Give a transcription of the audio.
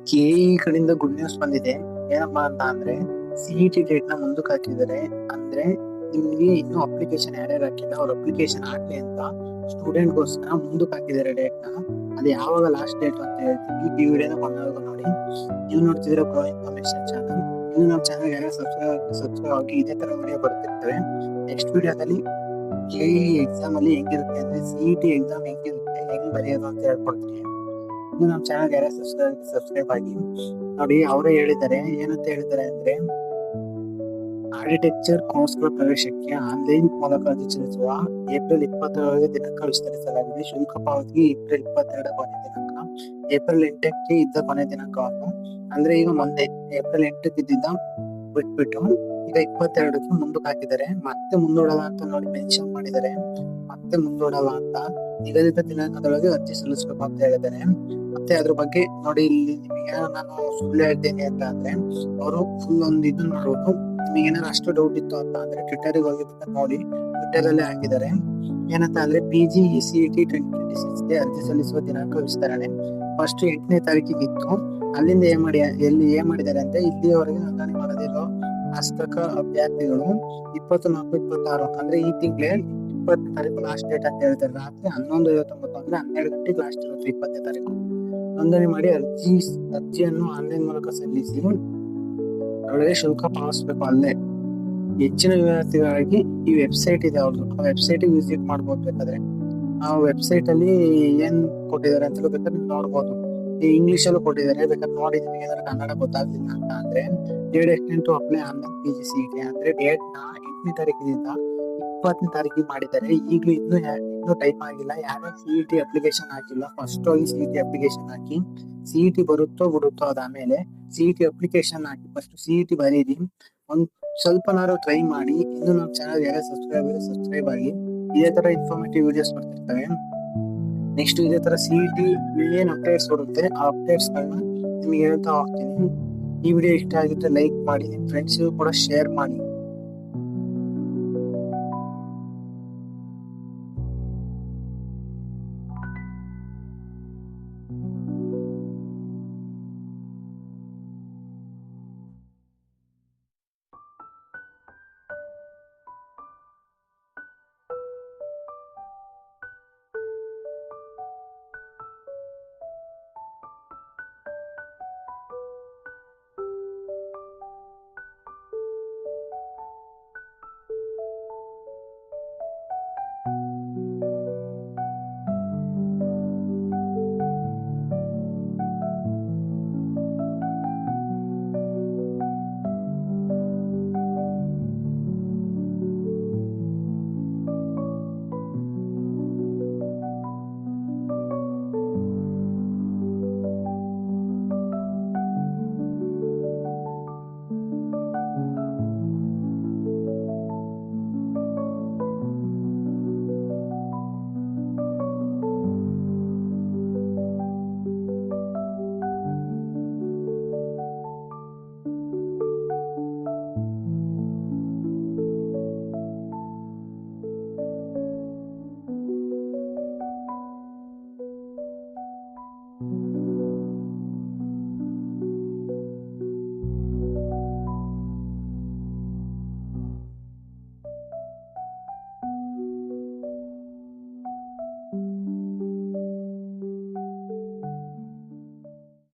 ಕೆಇ ಕಡೆಯಿಂದ good news ಬಂದಿದೆ. ಏನಪ್ಪಾ ಅಂತ ಅಂದ್ರೆ ಸಿಇಟಿ ಡೇಟ್ ನ ಮುಂದಕ್ಕೆ ಹಾಕಿದ್ದಾರೆ. ಅಂದ್ರೆ ನಿಮ್ಗೆ ಇನ್ನೂ ಅಪ್ಲಿಕೇಶನ್ ಯಾರ್ಯಾರು ಹಾಕಿಲ್ಲ ಅವ್ರ ಅಪ್ಲಿಕೇಶನ್ ಹಾಕ್ಲಿ ಅಂತ ಸ್ಟೂಡೆಂಟ್ ಗೋಸ್ಕರ ಮುಂದಕ್ಕೆ ಹಾಕಿದ್ದಾರೆ ಡೇಟ್ ನ. ಅದು ಯಾವಾಗ ಲಾಸ್ಟ್ ಡೇಟ್ ಅಂತ ಹೇಳ್ತೀವಿ. ಈ ವಿಡಿಯೋನ ಕೊನೆವರೆಗೂ ನೋಡಿ. ನೀವು ನೋಡ್ತಿದ್ರೆ ಪ್ರೋ ಇನ್ಫಾರ್ಮೇಶನ್ ಚಾನಲ್. ಇನ್ನು ನಮ್ಮ ಚಾನಲ್ ಯಾರು ಸಬ್ಸ್ಕ್ರೈಬ್ ಆಗಿ ಇದೇ ತರ ವಿಡಿಯೋ ಬರ್ತಿರ್ತವೆ. ನೆಕ್ಸ್ಟ್ ವಿಡಿಯೋದಲ್ಲಿ ಕೆಇ ಎಕ್ಸಾಮ್ ಅಲ್ಲಿ ಹೆಂಗಿರುತ್ತೆ ಅಂದ್ರೆ ಸಿಇಟಿ ಎಕ್ಸಾಮ್ ಹೆಂಗಿರುತ್ತೆ, ಹೆಂಗ್ ಬರೆಯೋದು ಅಂತ ಹೇಳ್ಕೊಡ್ತೀನಿ. ಇನ್ನು ನಮ್ಮ ಚಾನಲ್ ಯಾರು ಸಬ್ಸ್ಕ್ರೈಬ್ ಆಗಿ ನೋಡಿ. ಅವರೇ ಹೇಳಿದ್ದಾರೆ, ಏನಂತ ಹೇಳಿದ್ದಾರೆ ಅಂದ್ರೆ ಆರ್ಕಿಟೆಕ್ಚರ್ ಕೋರ್ಸ್ಗಳ ಪ್ರವೇಶಕ್ಕೆ ಆನ್ಲೈನ್ ಮೂಲಕ ಅರ್ಜಿ ಸಲ್ಲಿಸುವ ಏಪ್ರಿಲ್ 20ರವರೆಗೆ ದಿನಾಂಕ ವಿಸ್ತರಿಸಲಾಗಿದೆ. ಶುಲ್ಕ ಪಾವತಿಗೆ ಏಪ್ರಿಲ್ 22 ಕೊನೆ ದಿನಾಂಕ. ಏಪ್ರಿಲ್ 8ಕ್ಕೆ ಇದ್ದ ಕೊನೆ ದಿನಾಂಕವನ್ನು ಅಂದ್ರೆ ಈಗ ಮೊನ್ನೆ ಏಪ್ರಿಲ್ 8ಕ್ಕೆ ಇದ್ದಿದ್ದ ಬಿಟ್ಬಿಟ್ಟು ಈಗ 22ಕ್ಕೆ ಮುಂದಕ್ಕೆ ಹಾಕಿದ್ದಾರೆ. ಮತ್ತೆ ಮುಂದೂಡಲ್ಲ ಅಂತ ನೋಡಿ ಮೆನ್ಷನ್ ಮಾಡಿದ್ದಾರೆ. ಮತ್ತೆ ಮುಂದೂಡಲ್ಲ ಅಂತ ನಿಗದಿತ ದಿನಾಂಕದೊಳಗೆ ಅರ್ಜಿ ಸಲ್ಲಿಸಬೇಕು ಅಂತ ಹೇಳಿದ್ದಾರೆ. ಮತ್ತೆ ಅದ್ರ ಬಗ್ಗೆ ನೋಡಿ, ಇಲ್ಲಿ ನಿಮಗೆ ನಾನು ಸುಳ್ಳು ಹೇಳ್ತೇನೆ ಅಂತ ಅಂದ್ರೆ ಅವರು ಫುಲ್ ಒಂದು ಇದನ್ನ ನೋಡ್ಬೇಕು. ನಿಮಗೆ ಏನಾದ್ರು ಅಷ್ಟು ಡೌಟ್ ಇತ್ತು ಅಂತ ಅಂದ್ರೆ ಟ್ವಿಟರ್ ಹೋಗಿ ನೋಡಿ, ಟ್ವಿಟರ್ ಅಲ್ಲೇ ಹಾಕಿದ್ದಾರೆ. ಏನಂತ ಅಂದ್ರೆ PG CET 2026ಗೆ ಅರ್ಜಿ ಸಲ್ಲಿಸುವ ದಿನಾಂಕ ವಿಸ್ತರಣೆ. ಫಸ್ಟ್ 8ನೇ ತಾರೀಕಿಗೆ ಇತ್ತು. ಅಲ್ಲಿಂದ ಏನ್ ಮಾಡಿದ್ದಾರೆ ಅಂದ್ರೆ ಇಲ್ಲಿಯವರೆಗೆ ನೋಂದಣಿ ಮಾಡದಿರೋ ಹಸ್ತಕ ಅಭ್ಯರ್ಥಿಗಳು 24, 26 ಅಂದ್ರೆ ಈ ತಿಂಗಳೇ 20ನೇ ತಾರೀಕು ಲಾಸ್ಟ್ ಡೇಟ್ ಅಂತ ಹೇಳ್ತಾರೆ. ರಾತ್ರಿ 11:59 ಅಂದ್ರೆ 12 ಗಂಟೆಗೆ ಲಾಸ್ಟ್ ಇರುತ್ತೆ 20ನೇ ತಾರೀಕು. ನೋಂದಣಿ ಮಾಡಿ ಅರ್ಜಿಯನ್ನು ಆನ್ಲೈನ್ ಮೂಲಕ ಸಲ್ಲಿಸಿ ಒಳಗೆ ಶುಲ್ಕ ಪಾವತಿಸಬೇಕು. ಅಲ್ಲೇ ಹೆಚ್ಚಿನ ವಿದ್ಯಾರ್ಥಿಗಾಗಿ ಈ ವೆಬ್ಸೈಟ್ ಇದೆ ಅವ್ರದ್ದು. ಆ ವೆಬ್ಸೈಟ್ ವಿಸಿಟ್ ಮಾಡ್ಬೋದು. ಬೇಕಾದ್ರೆ ಆ ವೆಬ್ಸೈಟ್ ಅಲ್ಲಿ ಏನ್ ಕೊಟ್ಟಿದ್ದಾರೆ ಅಂತ ಬೇಕಾದ್ರೆ ನೋಡ್ಬೋದು. ಇಂಗ್ಲಿಷ್ ಅಲ್ಲೂ ಕೊಟ್ಟಿದ್ದಾರೆ, ಬೇಕಾದ್ರೆ ನೋಡಿ. ನಿಮಗೆ ಏನಾದ್ರು ಕನ್ನಡ ಗೊತ್ತಾಗ್ಲಿಲ್ಲ ಅಂತ ಅಂದ್ರೆ date to apply online PG CET ಅಂದ್ರೆ ಡೇಟ್ ನ 8ನೇ ತಾರೀಕಿನಿಂದ 20ನೇ ತಾರೀಕಿಗೆ ಮಾಡಿದ್ದಾರೆ. ಈಗಲೂ ಇನ್ನೂ ಟೈಮ್ ಆಗಿಲ್ಲ. ಯಾರು CET ಅಪ್ಲಿಕೇಶನ್ ಹಾಕಿಲ್ಲ ಫಸ್ಟ್ ಹೋಗಿ CET ಅಪ್ಲಿಕೇಶನ್ ಹಾಕಿ. CET ಬರುತ್ತೋ ಬಿಡುತ್ತೋ ಅದಾದ್ಮೇಲೆ CET ಅಪ್ಲಿಕೇಶನ್ ಹಾಕಿ ಫಸ್ಟ್ CET ಬರೀರಿ. ಒಂದ್ ಸ್ವಲ್ಪನಾರು ಟ್ರೈ ಮಾಡಿ. ಇನ್ನು ನಮ್ಮ ಚಾನಲ್ ಯಾರು ಸಬ್ಸ್ಕ್ರೈಬ್ ಆಗಿ. ಇದೇ ತರ ಇನ್ಫಾರ್ಮೇಟಿವ್ ವಿಡಿಯೋಸ್ ಬರ್ತಿರ್ತವೆ. ನೆಕ್ಸ್ಟ್ ಇದೇ ತರ CET ಏನ್ ಅಪ್ಡೇಟ್ಸ್ ಬರುತ್ತೆ ಆ ಅಪ್ಡೇಟ್ಸ್ ಗಳನ್ನ ನಿಮಗೆ ಹೇಳ್ತಾ ಹೋಗ್ತೀನಿ. ಈ ವಿಡಿಯೋ ಇಷ್ಟ ಆಗಿದ್ರೆ ಲೈಕ್ ಮಾಡಿ, ನಿಮ್ ಫ್ರೆಂಡ್ಸ್ಗೂ ಕೂಡ ಶೇರ್ ಮಾಡಿ.